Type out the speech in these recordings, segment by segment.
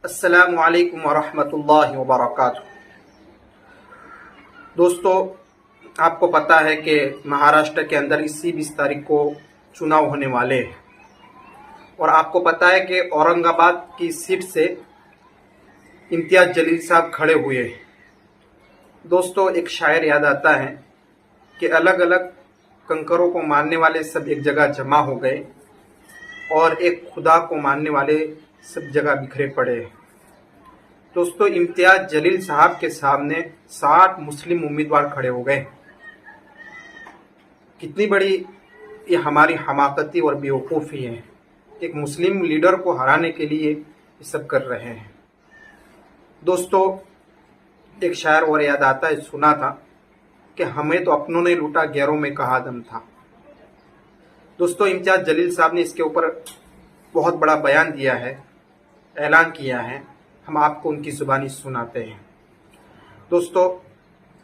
अस्सलामु अलैकुम वरहमतुल्लाहि वबरकातुहू। दोस्तों, आपको पता है कि महाराष्ट्र के अंदर इसी 20 तारीख को चुनाव होने वाले हैं और आपको पता है कि औरंगाबाद की सीट से इम्तियाज़ जलील साहब खड़े हुए हैं। दोस्तों, एक शायर याद आता है कि अलग अलग कंकरों को मानने वाले सब एक जगह जमा हो गए और एक खुदा को मानने वाले सब जगह बिखरे पड़े। दोस्तों, इम्तियाज़ जलील साहब के सामने 60 मुस्लिम उम्मीदवार खड़े हो गए। कितनी बड़ी ये हमारी हमाकती और बेवकूफ़ी है। एक मुस्लिम लीडर को हराने के लिए ये सब कर रहे हैं। दोस्तों, एक शायर और याद आता है, सुना था कि हमें तो अपनों ने लूटा, गैरों में कहाँ दम था। दोस्तों, इम्तियाज़ जलील साहब ने इसके ऊपर बहुत बड़ा बयान दिया है, ऐलान किया है। हम आपको उनकी ज़ुबानी सुनाते हैं। दोस्तों,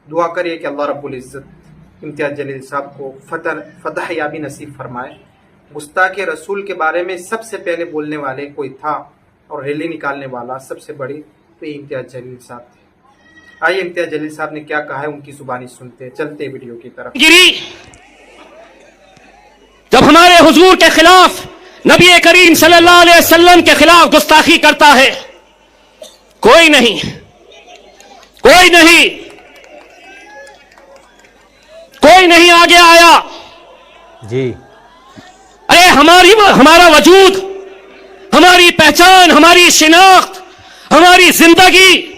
दुआ करिए कि अल्लाह रब्बुल इज़्ज़त इम्तियाज़ जलील साहब को फतह याबी नसीब फरमाए। गुस्ताख़ रसूल के बारे में सबसे पहले बोलने वाले कोई था और रैली निकालने वाला सबसे बड़ी तो इम्तियाज़ जलील साहब थे। आइए इम्तियाज़ जलील साहब ने क्या कहा है उनकी ज़ुबानी सुनते हैं। चलते वीडियो की तरफ। जब हमारे हुजूर के खिलाफ, नबी करीम सल्लल्लाहु अलैहि वसल्लम के खिलाफ गुस्ताखी करता है, कोई नहीं आगे आया जी। अरे हमारा वजूद, हमारी पहचान, हमारी शिनाख्त, हमारी जिंदगी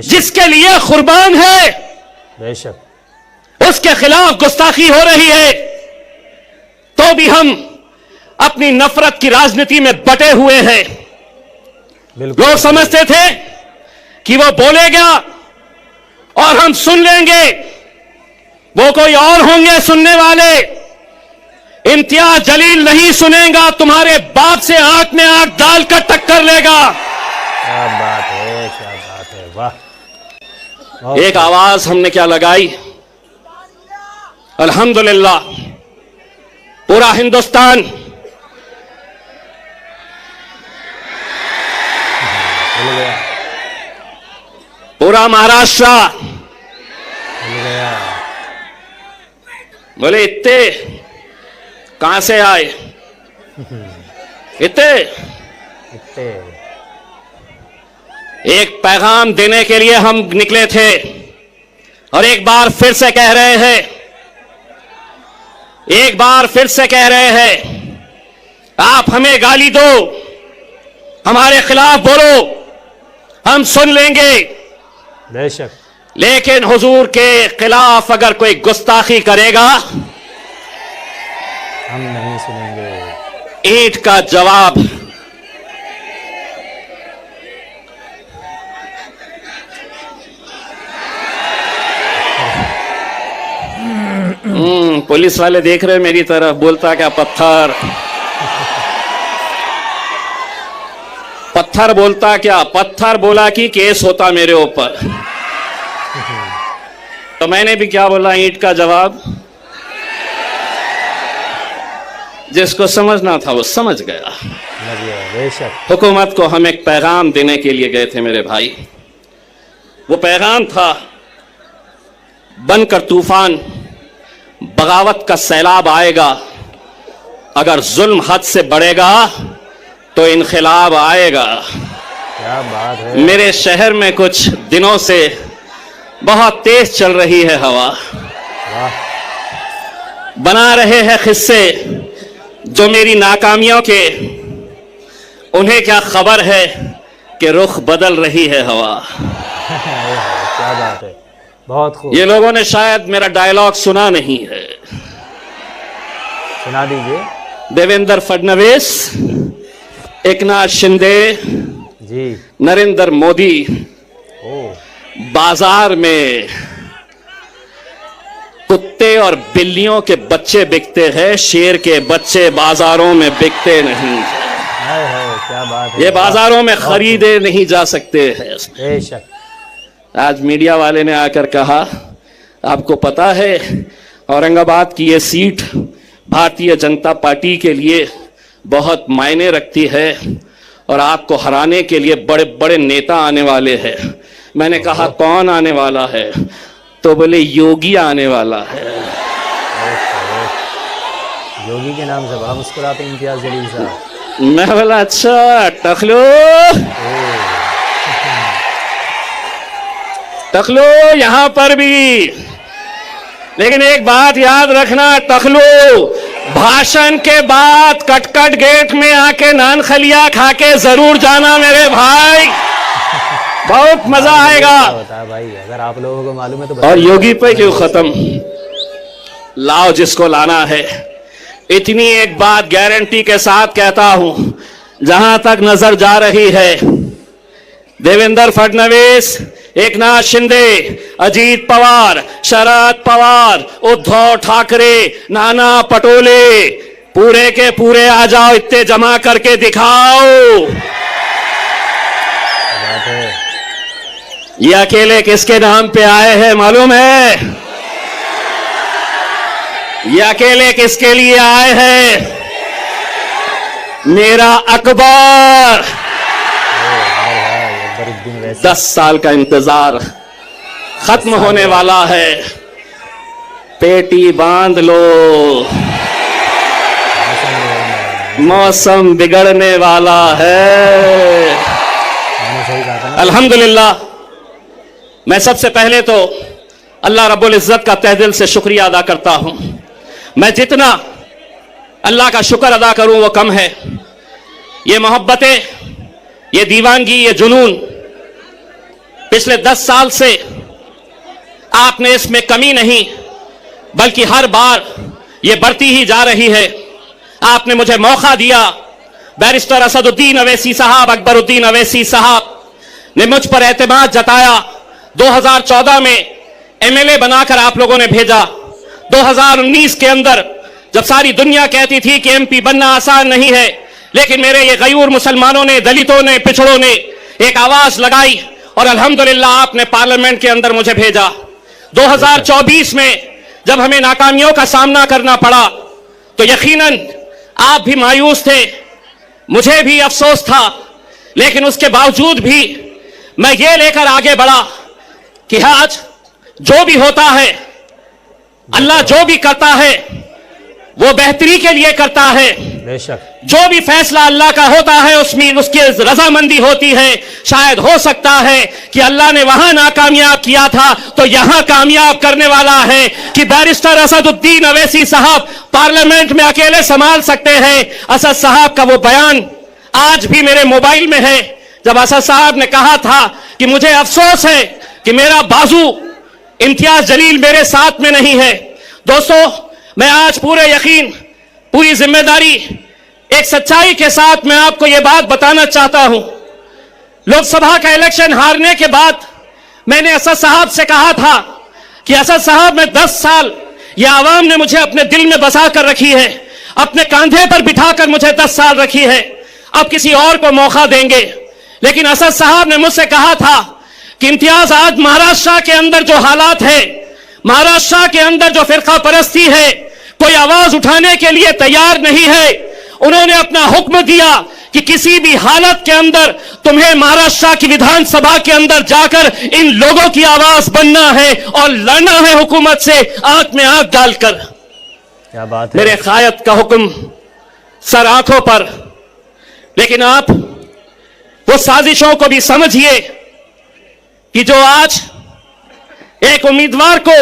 जिसके लिए कुर्बान है, बेशक उसके खिलाफ गुस्ताखी हो रही है, तो भी हम अपनी नफरत की राजनीति में बटे हुए हैं। लोग समझते थे कि वो बोलेगा और हम सुन लेंगे, वो कोई और होंगे सुनने वाले। इम्तियाज़ जलील नहीं सुनेगा, तुम्हारे बाप से आंख में आंख डालकर टक्कर लेगा। क्या बात है, क्या बात है, वाह। एक आवाज हमने क्या लगाई, अल्हम्दुलिल्लाह पूरा हिंदुस्तान, पूरा महाराष्ट्र बोले इतने कहां से आए, इतने एक पैगाम देने के लिए हम निकले थे और एक बार फिर से कह रहे हैं, आप हमें गाली दो, हमारे खिलाफ बोलो, हम सुन लेंगे, बेशक, लेकिन हुजूर के खिलाफ अगर कोई गुस्ताखी करेगा हम नहीं सुनेंगे। ईंट का जवाब। पुलिस वाले देख रहे मेरी तरफ, बोलता क्या पत्थर बोलता क्या, पत्थर बोला कि केस होता मेरे ऊपर। तो मैंने भी क्या बोला, ईंट का जवाब। जिसको समझना था वो समझ गया। हुकूमत को हम एक पैगाम देने के लिए गए थे मेरे भाई। वो पैगाम था, बनकर तूफान, बगावत का सैलाब आएगा, अगर जुल्म हद से बढ़ेगा तो इनक़िलाब आएगा। क्या बात है। मेरे शहर में कुछ दिनों से बहुत तेज चल रही है हवा, बना रहे हैं किस्से जो मेरी नाकामियों के, उन्हें क्या खबर है कि रुख बदल रही है हवा। क्या बात है, बहुत खूब। ये लोगों ने शायद मेरा डायलॉग सुना नहीं है, सुना दीजिए। देवेंद्र फडणवीस, एकनाथ शिंदे जी, नरेंद्र मोदी बाजार में कुत्ते और बिल्लियों के बच्चे बिकते हैं, शेर के बच्चे बाजारों में बिकते नहीं। क्या बात है। ये बाजारों में खरीदे नहीं जा सकते हैं। बेशक। आज मीडिया वाले ने आकर कहा, आपको पता है औरंगाबाद की ये सीट भारतीय जनता पार्टी के लिए बहुत मायने रखती है और आपको हराने के लिए बड़े बड़े नेता आने वाले हैं। मैंने कहा कौन आने वाला है? तो बोले योगी आने वाला है। योगी के नाम से बड़ा मुस्कुराते इम्तियाज जलील साहब। मैं बोला अच्छा टखलो, टखलो यहां पर भी। लेकिन एक बात याद रखना टखलो, भाषण के बाद कटकट गेट में आके नान खलिया खा के जरूर जाना मेरे भाई, बहुत मजा आएगा। बता भाई, अगर आप लोगों को मालूम है तो और योगी पे क्यों खत्म, लाओ जिसको लाना है। इतनी एक बात गारंटी के साथ कहता हूं, जहां तक नजर जा रही है, देवेंद्र फडणवीस, एकनाथ शिंदे, अजीत पवार, शरद पवार, उद्धव ठाकरे, नाना पटोले, पूरे के पूरे आ जाओ, इतने जमा करके दिखाओ। बात है। ये अकेले किसके नाम पे आए हैं मालूम है? ये अकेले किसके लिए आए हैं? मेरा अकबर। 10 साल का इंतजार खत्म होने वाला है, पेटी बांध लो, मौसम बिगड़ने वाला है। अल्हम्दुलिल्लाह, मैं सबसे पहले तो अल्लाह रब्बुल इज्जत का तहे दिल से शुक्रिया अदा करता हूं। मैं जितना अल्लाह का शुक्र अदा करूं वो कम है। ये मोहब्बतें, ये दीवानगी, ये जुनून पिछले 10 साल से आपने इसमें कमी नहीं, बल्कि हर बार ये बढ़ती ही जा रही है। आपने मुझे मौका दिया, बैरिस्टर असदुद्दीन अवैसी साहब, अकबरुद्दीन अवैसी साहब ने मुझ पर एतमाद जताया। 2014 में एमएलए बनाकर आप लोगों ने भेजा। 2019 के अंदर जब सारी दुनिया कहती थी कि एमपी बनना आसान नहीं है, लेकिन मेरे ये गयूर मुसलमानों ने, दलितों ने, पिछड़ों ने एक आवाज लगाई और अल्हम्दुलिल्लाह आपने पार्लियामेंट के अंदर मुझे भेजा। 2024 में जब हमें नाकामियों का सामना करना पड़ा तो यकीनन आप भी मायूस थे, मुझे भी अफसोस था, लेकिन उसके बावजूद भी मैं ये लेकर आगे बढ़ा कि आज जो भी होता है, अल्लाह जो भी करता है वो बेहतरी के लिए करता है। बेशक जो भी फैसला अल्लाह का होता है उसमें उसकी रजामंदी होती है। शायद हो सकता है कि अल्लाह ने वहां नाकामयाब किया था तो यहां कामयाब करने वाला है कि बैरिस्टर असदुद्दीन अवैसी साहब पार्लियामेंट में अकेले संभाल सकते हैं। असद साहब का वो बयान आज भी मेरे मोबाइल में है, जब असद साहब ने कहा था कि मुझे अफसोस है कि मेरा बाजू इम्तियाज जलील मेरे साथ में नहीं है। दोस्तों, मैं आज पूरे यकीन, पूरी जिम्मेदारी, एक सच्चाई के साथ मैं आपको यह बात बताना चाहता हूं। लोकसभा का इलेक्शन हारने के बाद मैंने असद साहब से कहा था कि असद साहब, मैं 10 साल यह आवाम ने मुझे अपने दिल में बसा कर रखी है, अपने कांधे पर बिठाकर मुझे 10 साल रखी है, अब किसी और को मौका देंगे। लेकिन असद साहब ने मुझसे कहा था कि इम्तियाज, आज महाराष्ट्र के अंदर जो हालात है, महाराष्ट्र के अंदर जो फिरका परस्ती है, कोई आवाज उठाने के लिए तैयार नहीं है। उन्होंने अपना हुक्म दिया कि किसी भी हालत के अंदर तुम्हें महाराष्ट्र की विधानसभा के अंदर जाकर इन लोगों की आवाज बनना है और लड़ना है हुकूमत से आंख में आंख डालकर। क्या बात है। मेरे कायद का हुक्म सर आंखों पर। लेकिन आप वो साजिशों को भी समझिए कि जो आज एक उम्मीदवार को,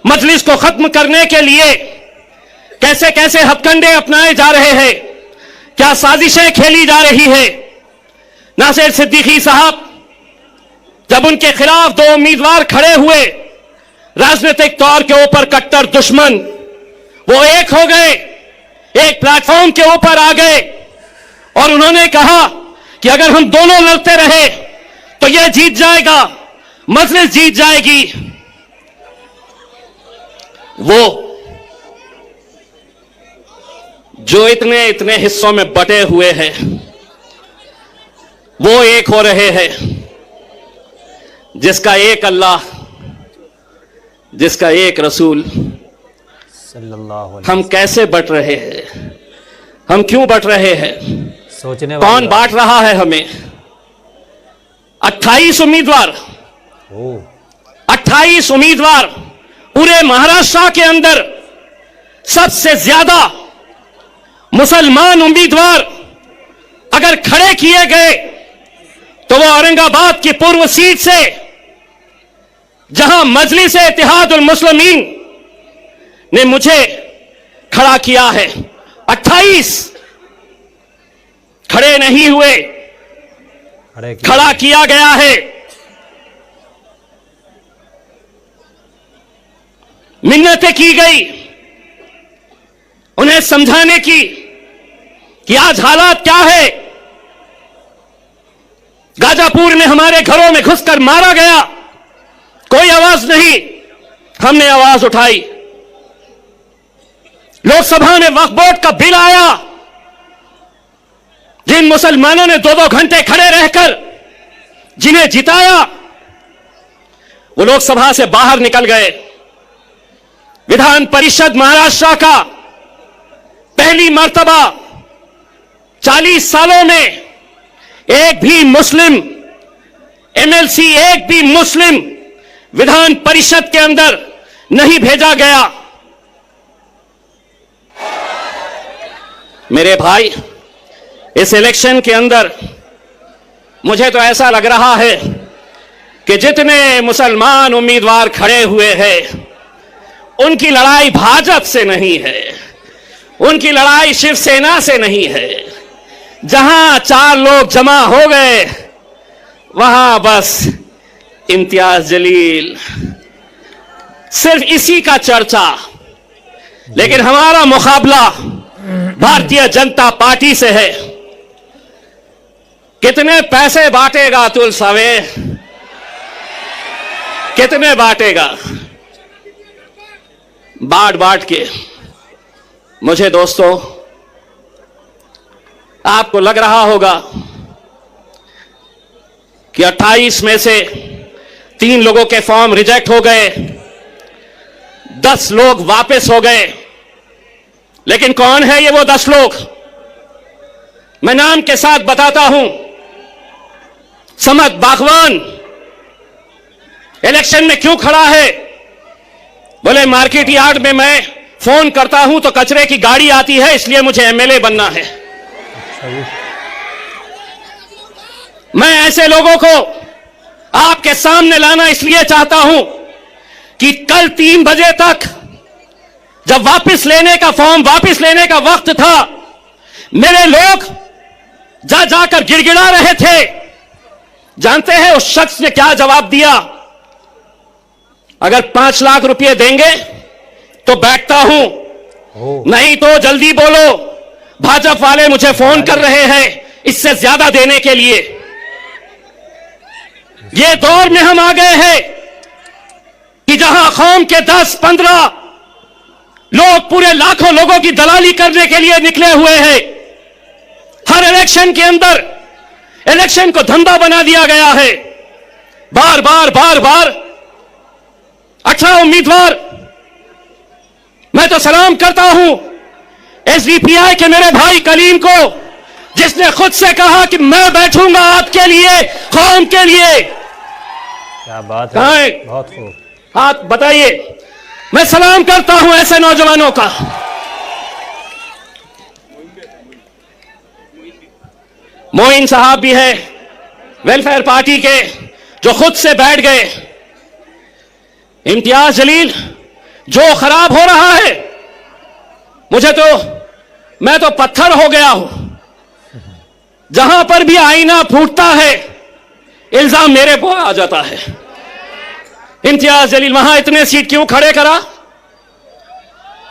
मजलिस को खत्म करने के लिए कैसे कैसे हथकंडे अपनाए जा रहे हैं, क्या साजिशें खेली जा रही है। नासिर सिद्दीकी साहब, जब उनके खिलाफ 2 उम्मीदवार खड़े हुए, राजनीतिक तौर के ऊपर कट्टर दुश्मन, वो एक हो गए, एक प्लेटफॉर्म के ऊपर आ गए और उन्होंने कहा कि अगर हम दोनों लड़ते रहे तो यह जीत जाएगा, मजलिस जीत जाएगी। वो जो इतने इतने हिस्सों में बटे हुए हैं, वो एक हो रहे हैं, जिसका एक अल्लाह, जिसका एक रसूल। सल्लल्लाहु अलैहि हम कैसे बट रहे हैं, हम क्यों बट रहे हैं? सोचने वाली कौन बात। बांट रहा है हमें? 28 उम्मीदवार, ओ 28 उम्मीदवार पूरे महाराष्ट्र के अंदर सबसे ज्यादा मुसलमान उम्मीदवार अगर खड़े किए गए तो वो औरंगाबाद की पूर्व सीट से, जहां मजलिस इत्तेहादुल मुस्लिमीन ने मुझे खड़ा किया है, 28 खड़े नहीं हुए, खड़ा किया गया है। मिन्नतें की गई उन्हें समझाने की कि आज हालात क्या है। गाजापुर में हमारे घरों में घुसकर मारा गया, कोई आवाज नहीं, हमने आवाज उठाई। लोकसभा में वक्फ बोर्ड का बिल आया, जिन मुसलमानों ने 2-2 घंटे खड़े रहकर जिन्हें जिताया, वो लोकसभा से बाहर निकल गए। विधान परिषद महाराष्ट्र का पहली मर्तबा 40 सालों में एक भी मुस्लिम एमएलसी, एक भी मुस्लिम विधान परिषद के अंदर नहीं भेजा गया। मेरे भाई, इस इलेक्शन के अंदर मुझे तो ऐसा लग रहा है कि जितने मुसलमान उम्मीदवार खड़े हुए हैं, उनकी लड़ाई भाजपा से नहीं है, उनकी लड़ाई शिवसेना से नहीं है। जहां 4 लोग जमा हो गए, वहां बस इम्तियाज जलील, सिर्फ इसी का चर्चा। लेकिन हमारा मुकाबला भारतीय जनता पार्टी से है। कितने पैसे बांटेगा अतुल सावे, कितने बांटेगा? बांट बांट के मुझे दोस्तों, आपको लग रहा होगा कि 28 में से 3 लोगों के फॉर्म रिजेक्ट हो गए, 10 लोग वापस हो गए। लेकिन कौन है ये वो 10 लोग? मैं नाम के साथ बताता हूं। समद बागवान इलेक्शन में क्यों खड़ा है? बोले मार्केट यार्ड में मैं फोन करता हूं तो कचरे की गाड़ी आती है, इसलिए मुझे एमएलए बनना है। मैं ऐसे लोगों को आपके सामने लाना इसलिए चाहता हूं कि कल 3 बजे तक जब वापस लेने का फॉर्म वापस लेने का वक्त था, मेरे लोग जा जाकर गिड़गिड़ा रहे थे। जानते हैं उस शख्स ने क्या जवाब दिया? अगर 5 लाख रुपए देंगे तो बैठता हूं, नहीं तो जल्दी बोलो, भाजपा वाले मुझे फोन कर रहे हैं इससे ज्यादा देने के लिए। ये दौर में हम आ गए हैं कि जहां कौम के 10-15 लोग पूरे लाखों लोगों की दलाली करने के लिए निकले हुए हैं। हर इलेक्शन के अंदर इलेक्शन को धंधा बना दिया गया है। बार बार 18 उम्मीदवार। मैं तो सलाम करता हूं एसडीपीआई के मेरे भाई कलीम को, जिसने खुद से कहा कि मैं बैठूंगा आपके लिए, कौम के लिए। क्या बात है, कहां है? बहुत खूब। हाथ बताइए। मैं सलाम करता हूं ऐसे नौजवानों का। मोइन साहब भी है वेलफेयर पार्टी के, जो खुद से बैठ गए। इम्तियाज जलील, जो खराब हो रहा है, मैं तो पत्थर हो गया हूं। जहां पर भी आईना फूटता है, इल्जाम मेरे पर आ जाता है। इम्तियाज जलील वहां इतने सीट क्यों खड़े करा,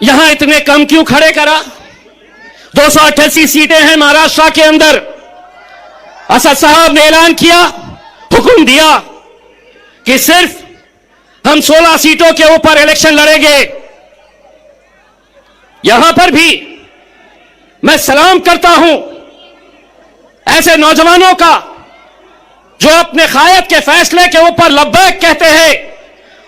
यहां इतने कम क्यों खड़े करा? 288 सीटें हैं महाराष्ट्र के अंदर। असद साहब ने ऐलान किया, हुक्म दिया कि सिर्फ हम 16 सीटों के ऊपर इलेक्शन लड़ेंगे। यहां पर भी मैं सलाम करता हूं ऐसे नौजवानों का जो अपने कायद के फैसले के ऊपर लब्बैक कहते हैं।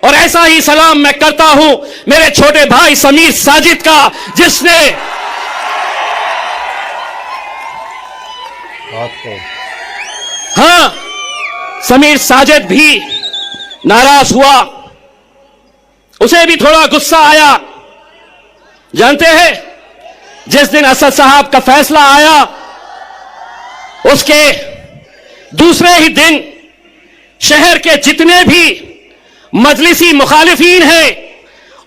और ऐसा ही सलाम मैं करता हूं मेरे छोटे भाई समीर साजिद का, जिसने बहुत खूब। हां, समीर साजिद भी नाराज हुआ, उसे भी थोड़ा गुस्सा आया। जानते हैं, जिस दिन असद साहब का फैसला आया उसके दूसरे ही दिन शहर के जितने भी मजलिसी मुखालिफीन हैं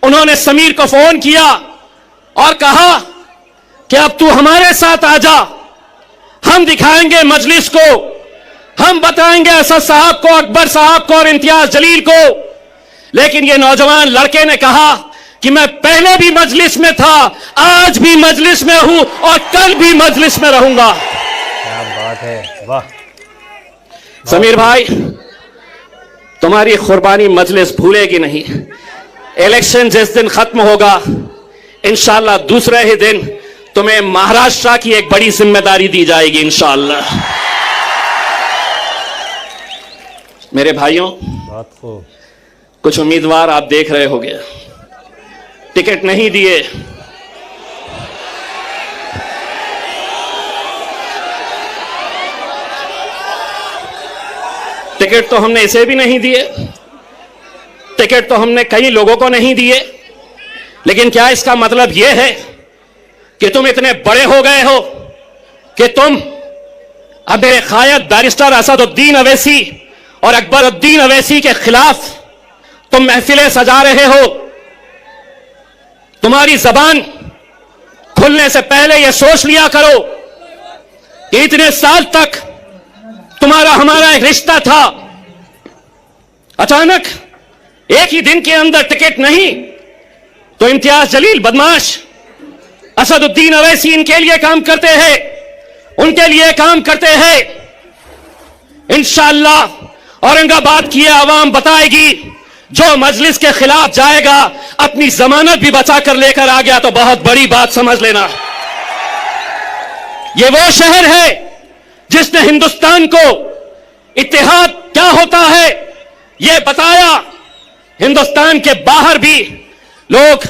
उन्होंने समीर को फोन किया और कहा कि अब तू हमारे साथ आ जा, हम दिखाएंगे मजलिस को, हम बताएंगे असद साहब को, अकबर साहब को और इम्तियाज जलील को। लेकिन ये नौजवान लड़के ने कहा कि मैं पहले भी मजलिस में था, आज भी मजलिस में हूं और कल भी मजलिस में रहूंगा। क्या बात है, वाह। समीर भाई, तुम्हारी कुर्बानी मजलिस भूलेगी नहीं। इलेक्शन जिस दिन खत्म होगा इंशाअल्लाह दूसरे ही दिन तुम्हें महाराष्ट्र की एक बड़ी जिम्मेदारी दी जाएगी इंशाअल्लाह। मेरे भाइयों, बहुत खूब। कुछ उम्मीदवार आप देख रहे होंगे टिकट नहीं दिए, टिकट तो हमने इसे भी नहीं दिए, टिकट तो हमने कई लोगों को नहीं दिए। लेकिन क्या इसका मतलब यह है कि तुम इतने बड़े हो गए हो कि तुम अब मेरे कायद बैरिस्टर असदुद्दीन अवैसी और अकबरुद्दीन अवैसी के खिलाफ तुम महफिलें सजा रहे हो? तुम्हारी जबान खुलने से पहले यह सोच लिया करो कि इतने साल तक तुम्हारा हमारा एक रिश्ता था, अचानक एक ही दिन के अंदर टिकट नहीं तो इम्तियाज जलील बदमाश, असदुद्दीन अवैसी इनके लिए काम करते हैं, उनके लिए काम करते हैं। इंशाअल्लाह औरंगाबाद की आवाम बताएगी, जो मजलिस के खिलाफ जाएगा अपनी जमानत भी बचा कर लेकर आ गया तो बहुत बड़ी बात समझ लेना। यह वो शहर है जिसने हिंदुस्तान को इत्तेहाद क्या होता है यह बताया। हिंदुस्तान के बाहर भी लोग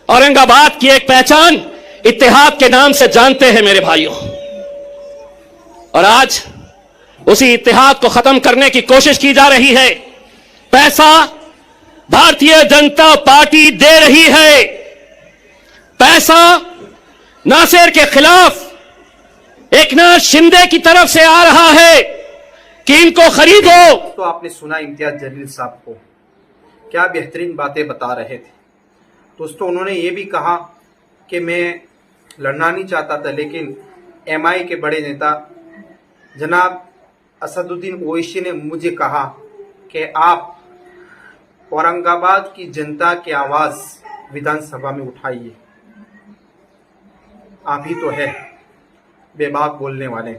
औरंगाबाद की एक पहचान इत्तेहाद के नाम से जानते हैं मेरे भाइयों। और आज उसी इत्तेहाद को खत्म करने की कोशिश की जा रही है। पैसा भारतीय जनता पार्टी दे रही है, पैसा नासिर के खिलाफ एकनाथ शिंदे की तरफ से आ रहा है कि इनको खरीदो। तो आपने सुना इम्तियाज जलील साहब को, क्या बेहतरीन बातें बता रहे थे। दोस्तों, उन्होंने ये भी कहा कि मैं लड़ना नहीं चाहता था, लेकिन एमआई के बड़े नेता जनाब असदुद्दीन ओवैसी ने मुझे कहा कि आप औरंगाबाद की जनता की आवाज विधानसभा में उठाइए। आप ही तो है बेबाक बोलने वाले,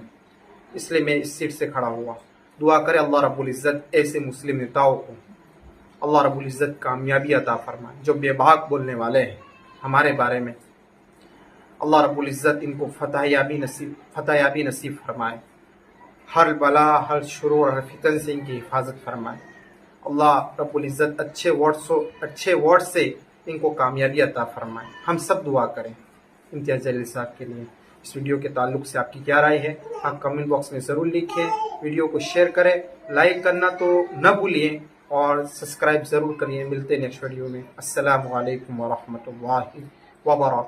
इसलिए मैं इस सीट से खड़ा हुआ। दुआ करे अल्लाह रब्बुल इज़्ज़त ऐसे मुस्लिम नेताओं को अल्लाह रब्बुल इज़्ज़त कामयाबी अता फरमाए, जो बेबाक बोलने वाले हैं हमारे बारे में। अल्लाह रब्बुल इज़्ज़त इनको फतहयाबी नसीब फरमाए, हर बला, हर शुरूर, हर फितन से इनकी हिफाजत फरमाए। अल्लाह रब्बुल इज़्ज़त अच्छे वर्ड से इनको कामयाबी अता फरमाए। हम सब दुआ करें इम्तियाज जलील साहब के लिए। इस वीडियो के ताल्लुक से आपकी क्या राय है आप कमेंट बॉक्स में ज़रूर लिखें। वीडियो को शेयर करें, लाइक करना तो न भूलिए और सब्सक्राइब ज़रूर करिए। मिलते हैं नेक्स्ट वीडियो में। अस्सलामु अलैकुम व रहमतुल्लाहि व बरकातहू।